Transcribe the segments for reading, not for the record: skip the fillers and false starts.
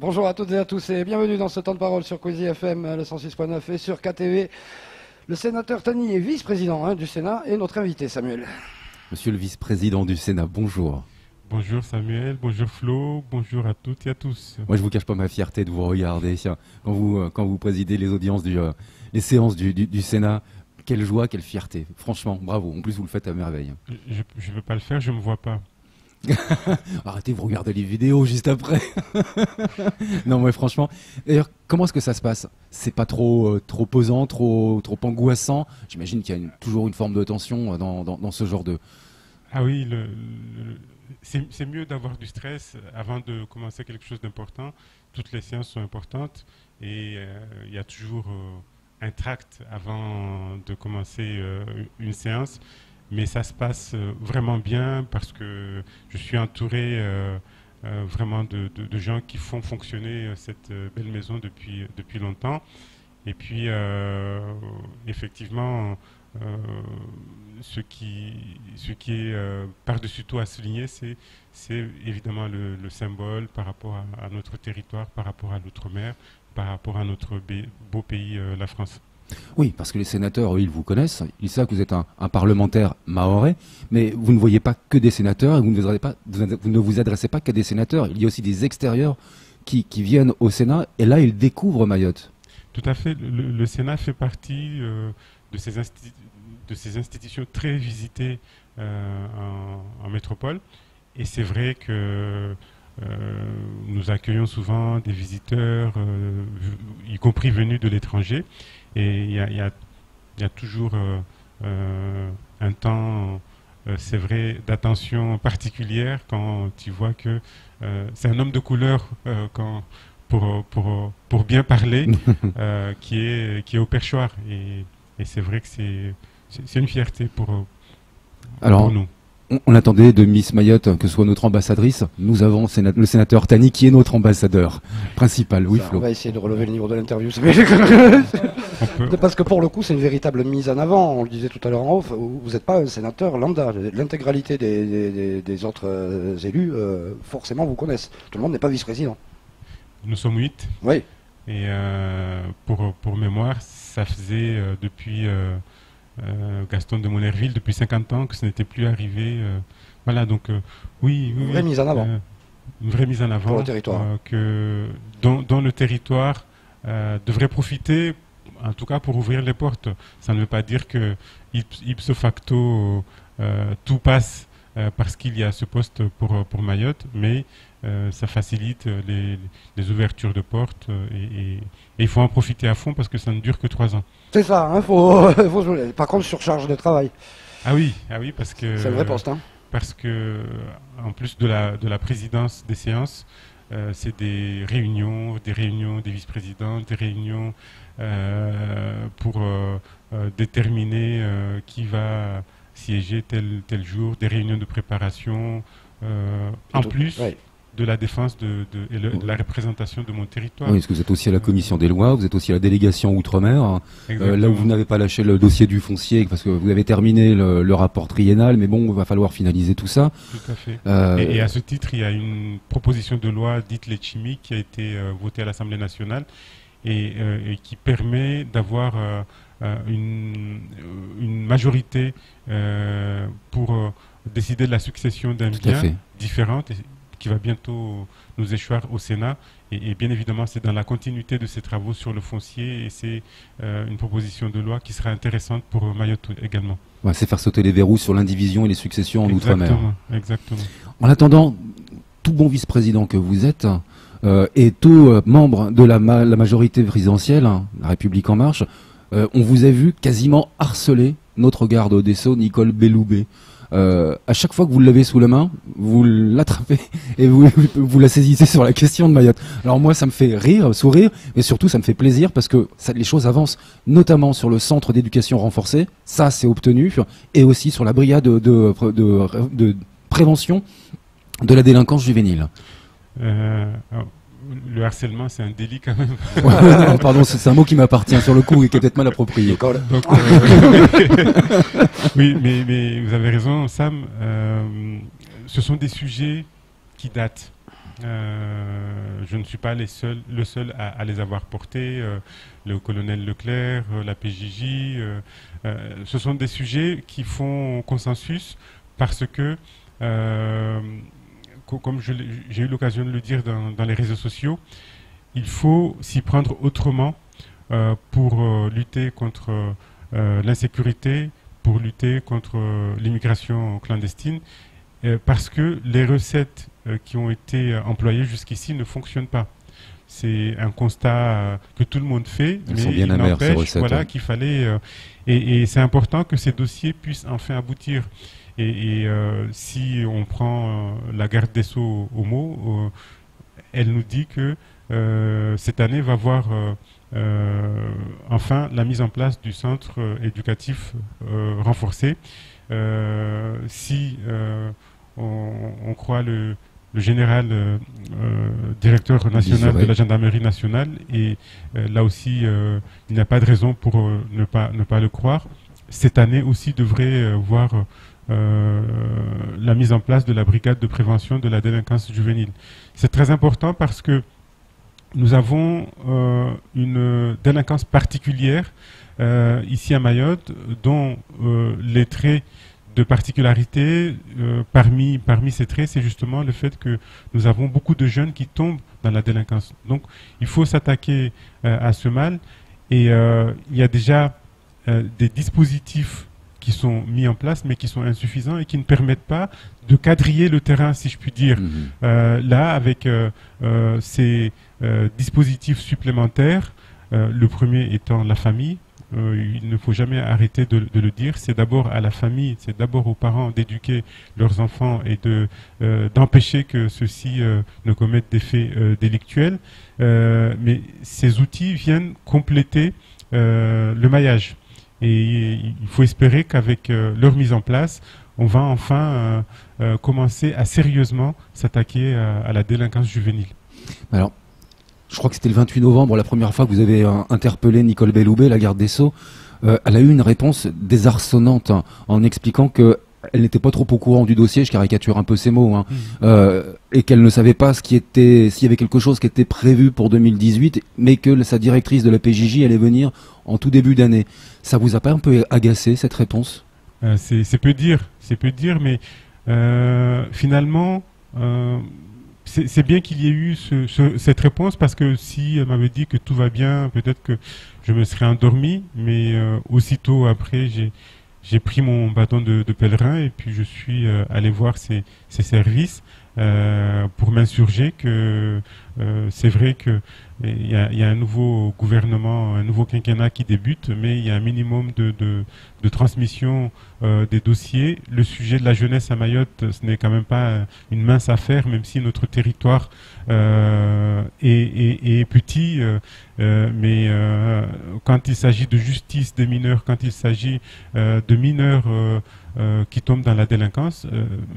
Bonjour à toutes et à tous et bienvenue dans ce temps de parole sur Cozy FM, le 106.9 et sur KTV. Le sénateur Tani est vice-président du Sénat et notre invité Samuel. Monsieur le vice-président du Sénat, bonjour. Bonjour Samuel, bonjour Flo, bonjour à toutes et à tous. Moi je vous cache pas ma fierté de vous regarder quand vous présidez les audiences, les séances du Sénat. Quelle joie, quelle fierté. Franchement, bravo. En plus vous le faites à merveille. Je ne veux pas le faire, je ne me vois pas. Arrêtez, vous regardez les vidéos juste après. Non mais franchement, d'ailleurs, comment est-ce que ça se passe? C'est pas trop pesant, trop angoissant? J'imagine qu'il y a toujours une forme de tension dans ce genre de... Ah oui, c'est mieux d'avoir du stress avant de commencer quelque chose d'important. Toutes les séances sont importantes et il y a toujours un tract avant de commencer une séance. Mais ça se passe vraiment bien parce que je suis entouré vraiment de gens qui font fonctionner cette belle maison depuis longtemps. Et puis, effectivement, ce qui est par-dessus tout à souligner, c'est évidemment le symbole par rapport à notre territoire, par rapport à l'outre-mer, par rapport à notre beau pays, la France. Oui, parce que les sénateurs, eux, ils vous connaissent, ils savent que vous êtes un parlementaire mahorais, mais vous ne voyez pas que des sénateurs et vous ne vous adressez pas qu'à des sénateurs. Il y a aussi des extérieurs qui viennent au Sénat et là, ils découvrent Mayotte. Tout à fait. Le Sénat fait partie de ces institutions très visitées en métropole. Et c'est vrai que nous accueillons souvent des visiteurs, y compris venus de l'étranger. Et il y a toujours un temps, c'est vrai, d'attention particulière quand tu vois que c'est un homme de couleur pour bien parler qui est au perchoir. Et c'est vrai que c'est une fierté pour nous. On attendait de Miss Mayotte que ce soit notre ambassadrice. Nous avons le sénateur Tani qui est notre ambassadeur principal. Oui, Flo. On va essayer de relever le niveau de l'interview. Parce que pour le coup, c'est une véritable mise en avant. On le disait tout à l'heure en off. Vous n'êtes pas un sénateur lambda. L'intégralité des autres élus, forcément, vous connaissent. Tout le monde n'est pas vice-président. Nous sommes 8. Oui. Et pour mémoire, ça faisait depuis... Gaston de Monnerville depuis 50 ans que ce n'était plus arrivé. Voilà, donc oui. Une vraie mise en avant. Une vraie mise en avant. Pour le territoire. Dont le territoire devrait profiter, en tout cas pour ouvrir les portes. Ça ne veut pas dire que ipso facto tout passe parce qu'il y a ce poste pour Mayotte, mais ça facilite les ouvertures de portes et il faut en profiter à fond parce que ça ne dure que 3 ans. C'est ça, hein, par contre, surcharge de travail. Ah oui, parce que... C'est le vrai poste, hein. Parce que, en plus de la présidence des séances, c'est des réunions des vice-présidents, des réunions pour déterminer qui va siéger tel jour, des réunions de préparation, en plus... Ouais. De la défense et de la représentation de mon territoire. Oui, parce que vous êtes aussi à la commission des lois, vous êtes aussi à la délégation Outre-mer, là où vous n'avez pas lâché le dossier du foncier, parce que vous avez terminé le rapport triennal, mais bon, il va falloir finaliser tout ça. Tout à fait. Et à ce titre, il y a une proposition de loi dite Letchimy qui a été votée à l'Assemblée nationale et qui permet d'avoir une majorité pour décider de la succession d'un bien différente. Qui va bientôt nous échoir au Sénat. Et bien évidemment, c'est dans la continuité de ces travaux sur le foncier et c'est une proposition de loi qui sera intéressante pour Mayotte également. Ouais, c'est faire sauter les verrous sur l'indivision et les successions en Outre-mer. Exactement. En attendant, tout bon vice-président que vous êtes et tout membre de la majorité présidentielle, la République En Marche, on vous a vu quasiment harceler notre garde des Sceaux, Nicole Belloubet. À chaque fois que vous l'avez sous la main, vous l'attrapez et vous la saisissez sur la question de Mayotte. Alors moi, ça me fait sourire, mais surtout ça me fait plaisir parce que les choses avancent, notamment sur le centre d'éducation renforcée, ça c'est obtenu, et aussi sur la brigade de prévention de la délinquance juvénile. Le harcèlement, c'est un délit quand même. Non, pardon, c'est un mot qui m'appartient sur le coup et qui est peut-être mal approprié. Donc, oui, mais vous avez raison, Sam. Ce sont des sujets qui datent. Je ne suis pas le seul à les avoir portés. Le colonel Leclerc, la PJJ. Ce sont des sujets qui font consensus parce que, comme j'ai eu l'occasion de le dire dans les réseaux sociaux, il faut s'y prendre autrement pour lutter contre l'insécurité, pour lutter contre l'immigration clandestine, parce que les recettes qui ont été employées jusqu'ici ne fonctionnent pas. C'est un constat que tout le monde fait, mais il n'empêche qu'il fallait... et c'est important que ces dossiers puissent enfin aboutir. Et si on prend la garde des Sceaux au mot, elle nous dit que cette année va voir enfin la mise en place du centre éducatif renforcé. Si on croit le général directeur national de la gendarmerie nationale, et là aussi il n'y a pas de raison pour ne pas le croire, cette année aussi devrait voir la mise en place de la brigade de prévention de la délinquance juvénile. C'est très important parce que nous avons une délinquance particulière ici à Mayotte, dont les traits de particularité, parmi ces traits, c'est justement le fait que nous avons beaucoup de jeunes qui tombent dans la délinquance. Donc il faut s'attaquer à ce mal, et il y a déjà des dispositifs qui sont mis en place, mais qui sont insuffisants et qui ne permettent pas de quadriller le terrain, si je puis dire. Là, avec ces dispositifs supplémentaires, le premier étant la famille, il ne faut jamais arrêter de le dire, c'est d'abord à la famille, c'est d'abord aux parents d'éduquer leurs enfants et d'empêcher que ceux-ci ne commettent des faits délictuels. Mais ces outils viennent compléter le maillage. Et il faut espérer qu'avec leur mise en place, on va enfin commencer à sérieusement s'attaquer à la délinquance juvénile. Alors, je crois que c'était le 28 novembre, la première fois que vous avez interpellé Nicole Belloubet, la garde des Sceaux. Elle a eu une réponse désarçonnante en expliquant que elle n'était pas trop au courant du dossier, je caricature un peu ses mots, et qu'elle ne savait pas s'il y avait quelque chose qui était prévu pour 2018, mais que sa directrice de la PJJ allait venir en tout début d'année. Ça vous a pas un peu agacé, cette réponse? C'est peu dire, mais finalement, c'est bien qu'il y ait eu cette réponse, parce que si elle m'avait dit que tout va bien, peut-être que je me serais endormi, mais aussitôt après, j'ai pris mon bâton de pèlerin et puis je suis allé voir ces services pour m'insurger que c'est vrai que il y a un nouveau gouvernement, un nouveau quinquennat qui débute, mais il y a un minimum de transmission des dossiers. Le sujet de la jeunesse à Mayotte, ce n'est quand même pas une mince affaire, même si notre territoire est petit, mais quand il s'agit de justice des mineurs, quand il s'agit de mineurs qui tombent dans la délinquance,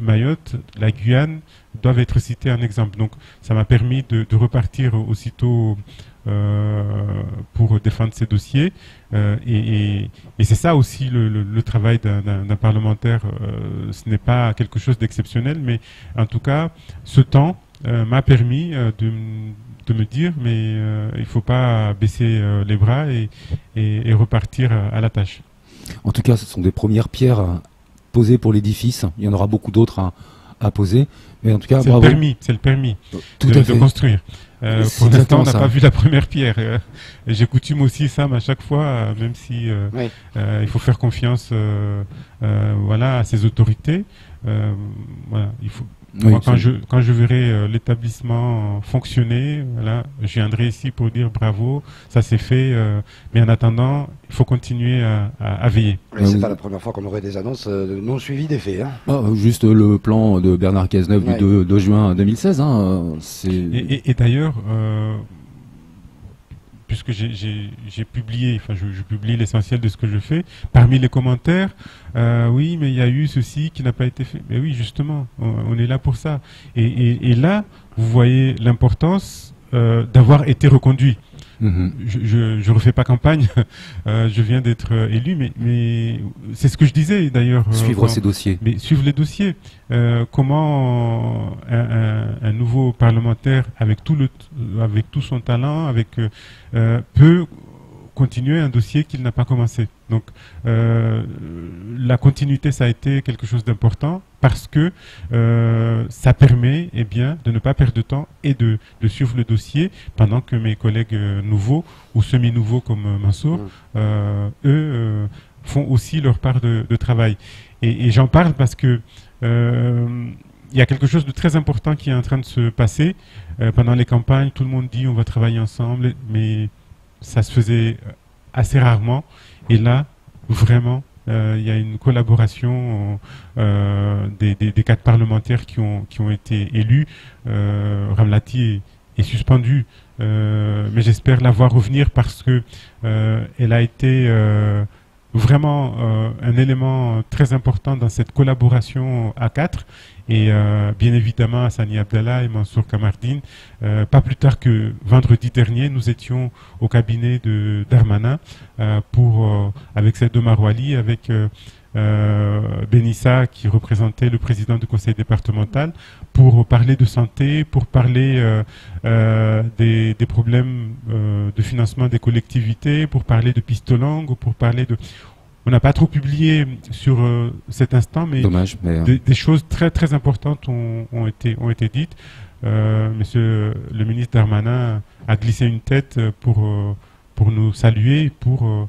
Mayotte, la Guyane doivent être cités en exemple. Donc ça m'a permis de repartir aussitôt pour défendre ces dossiers, et c'est ça aussi le travail d'un parlementaire. Ce n'est pas quelque chose d'exceptionnel, mais en tout cas ce temps m'a permis de me dire mais il ne faut pas baisser les bras et repartir à la tâche. En tout cas, ce sont des premières pierres posées pour l'édifice. Il y en aura beaucoup d'autres à poser. Mais en tout cas, c'est le permis de construire. Pour l'instant, on n'a pas vu la première pierre. J'ai coutume aussi, Sam, à chaque fois, même si il faut faire confiance à ces autorités. Il faut. Moi, quand je verrai l'établissement fonctionner, je viendrai ici pour dire bravo, ça s'est fait. Mais en attendant, il faut continuer à veiller. C'est pas la première fois qu'on aurait des annonces non suivies des faits. Juste le plan de Bernard Cazeneuve du 2 juin 2016. Et d'ailleurs, puisque j'ai publié, je publie l'essentiel de ce que je fais, parmi les commentaires, oui, mais il y a eu ceci qui n'a pas été fait. Mais oui, justement, on est là pour ça. Et là, vous voyez l'importance d'avoir été reconduit. je refais pas campagne, je viens d'être élu, mais c'est ce que je disais d'ailleurs. Suivre ces dossiers. Mais suivre les dossiers. Comment un nouveau parlementaire avec tout son talent, peut continuer un dossier qu'il n'a pas commencé. Donc la continuité, ça a été quelque chose d'important parce que ça permet de ne pas perdre de temps et de suivre le dossier pendant que mes collègues nouveaux ou semi-nouveaux comme Mansour, eux, font aussi leur part de travail. Et j'en parle parce que il y a quelque chose de très important qui est en train de se passer. Pendant les campagnes, tout le monde dit on va travailler ensemble, mais ça se faisait assez rarement. Et là, vraiment, il y a une collaboration des 4 parlementaires qui ont été élus. Ramlati est suspendu, mais j'espère la voir revenir parce que elle a été vraiment un élément très important dans cette collaboration à 4. Et bien évidemment, Hassani Abdallah et Mansour Kamardine, pas plus tard que vendredi dernier, nous étions au cabinet de Darmanin avec Seydou Marouali, avec Benissa qui représentait le président du conseil départemental, pour parler de santé, pour parler des problèmes de financement des collectivités, pour parler de pistes longues, pour parler de... On n'a pas trop publié sur cet instant, mais, dommage, des choses très très importantes ont été dites. Monsieur le ministre Darmanin a glissé une tête pour nous saluer, pour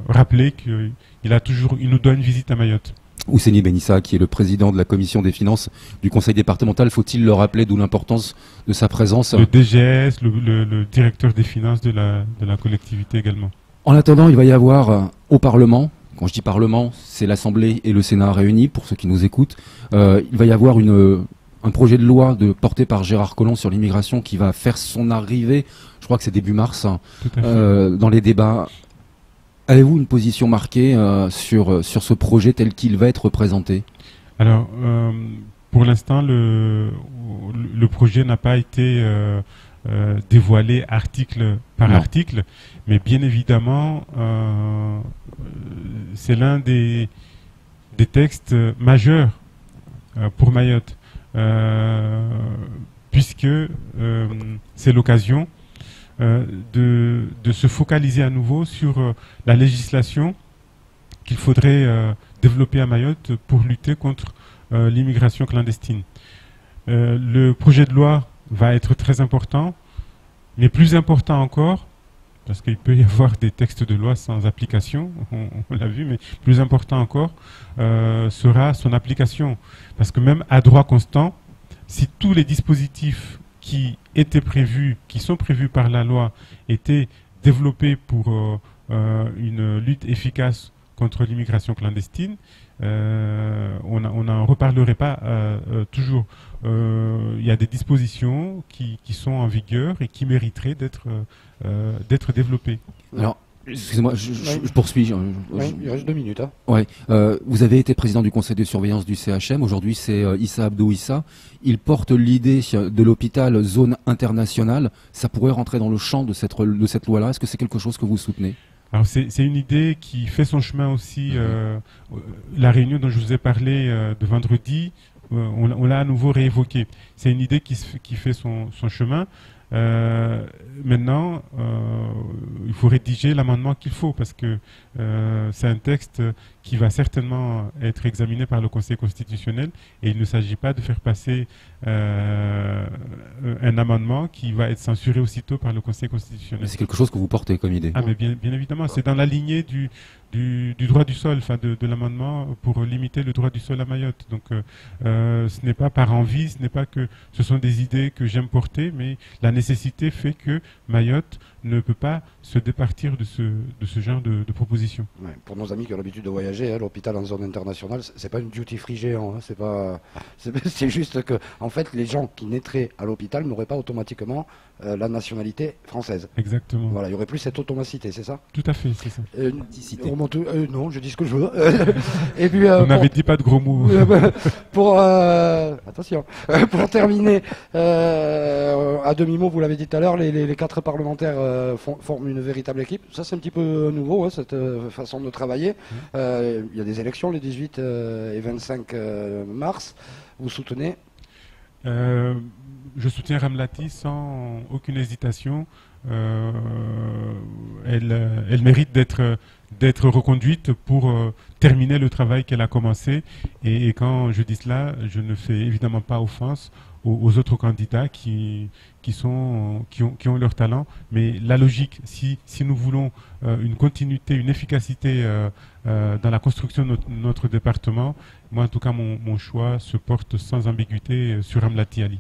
rappeler qu'il nous doit une visite à Mayotte. Ouseni Benissa, qui est le président de la commission des finances du conseil départemental, faut-il le rappeler, d'où l'importance de sa présence? Le DGS, le directeur des finances de la collectivité également. En attendant, il va y avoir au Parlement, quand je dis Parlement, c'est l'Assemblée et le Sénat réunis, pour ceux qui nous écoutent, il va y avoir un projet de loi porté par Gérard Collomb sur l'immigration qui va faire son arrivée, je crois que c'est début mars, dans les débats. Avez-vous une position marquée sur ce projet tel qu'il va être présenté? Alors, pour l'instant, le projet n'a pas été dévoilé article par article, mais bien évidemment, c'est l'un des textes majeurs pour Mayotte, puisque c'est l'occasion de se focaliser à nouveau sur la législation qu'il faudrait développer à Mayotte pour lutter contre l'immigration clandestine. Le projet de loi va être très important, mais plus important encore, parce qu'il peut y avoir des textes de loi sans application, on l'a vu, mais plus important encore sera son application. Parce que même à droit constant, si tous les dispositifs qui sont prévus par la loi, étaient développés pour une lutte efficace contre l'immigration clandestine, on n'en reparlerait pas toujours. Il y a des dispositions qui sont en vigueur et qui mériteraient d'être développées. Alors, excusez-moi, je poursuis. Il reste 2 minutes. Hein. Ouais. Vous avez été président du conseil de surveillance du CHM. Aujourd'hui, c'est Issa Abdou Issa. Il porte l'idée de l'hôpital zone internationale. Ça pourrait rentrer dans le champ de cette loi-là. Est-ce que c'est quelque chose que vous soutenez? Alors c'est une idée qui fait son chemin aussi. La réunion dont je vous ai parlé de vendredi, on l'a à nouveau réévoqué. C'est une idée qui fait son chemin. Maintenant, il faut rédiger l'amendement qu'il faut parce que c'est un texte qui va certainement être examiné par le Conseil constitutionnel et il ne s'agit pas de faire passer un amendement qui va être censuré aussitôt par le Conseil constitutionnel. C'est quelque chose que vous portez comme idée. Ah, mais bien évidemment, c'est dans la lignée du droit du sol, enfin de l'amendement pour limiter le droit du sol à Mayotte. Donc ce n'est pas par envie, ce n'est pas que ce sont des idées que j'aime porter, mais la nécessité fait que Mayotte ne peut pas se départir de ce genre de propositions. Ouais, pour nos amis qui ont l'habitude de voyager, l'hôpital en zone internationale, c'est pas une duty-free géant, c'est juste que en fait les gens qui naîtraient à l'hôpital n'auraient pas automatiquement la nationalité française. Exactement. Voilà, il y aurait plus cette automacité, c'est ça? Tout à fait, c'est ça. non, je dis ce que je veux. Et puis, On n'avait dit pas de gros mots. Attention, pour terminer, à demi-mot, vous l'avez dit tout à l'heure, les 4 parlementaires forment une véritable équipe. Ça, c'est un petit peu nouveau, hein, cette façon de travailler. Il y a des élections les 18 et 25 mars. Vous soutenez? Je soutiens Ramlati sans aucune hésitation. Elle mérite d'être reconduite pour terminer le travail qu'elle a commencé. Et quand je dis cela, je ne fais évidemment pas offense aux autres candidats qui ont leur talent. Mais la logique, si nous voulons une continuité, une efficacité dans la construction de notre département, moi en tout cas mon choix se porte sans ambiguïté sur Ramlati Ali.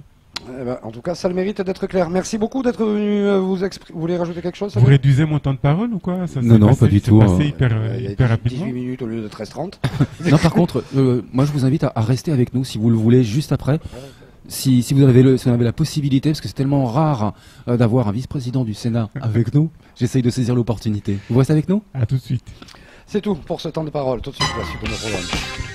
En tout cas, ça le mérite d'être clair. Merci beaucoup d'être venu vous exprimer. Vous voulez rajouter quelque chose? Vous réduisez mon temps de parole ou quoi? Non, pas du tout. C'est hyper rapidement. 18 minutes au lieu de 13h30. Non, par contre, moi je vous invite à rester avec nous si vous le voulez juste après. Si vous avez la possibilité, parce que c'est tellement rare d'avoir un vice-président du Sénat avec nous, j'essaye de saisir l'opportunité. Vous restez avec nous? À tout de suite. C'est tout pour ce temps de parole. Tout de suite, voici pour nos programmes.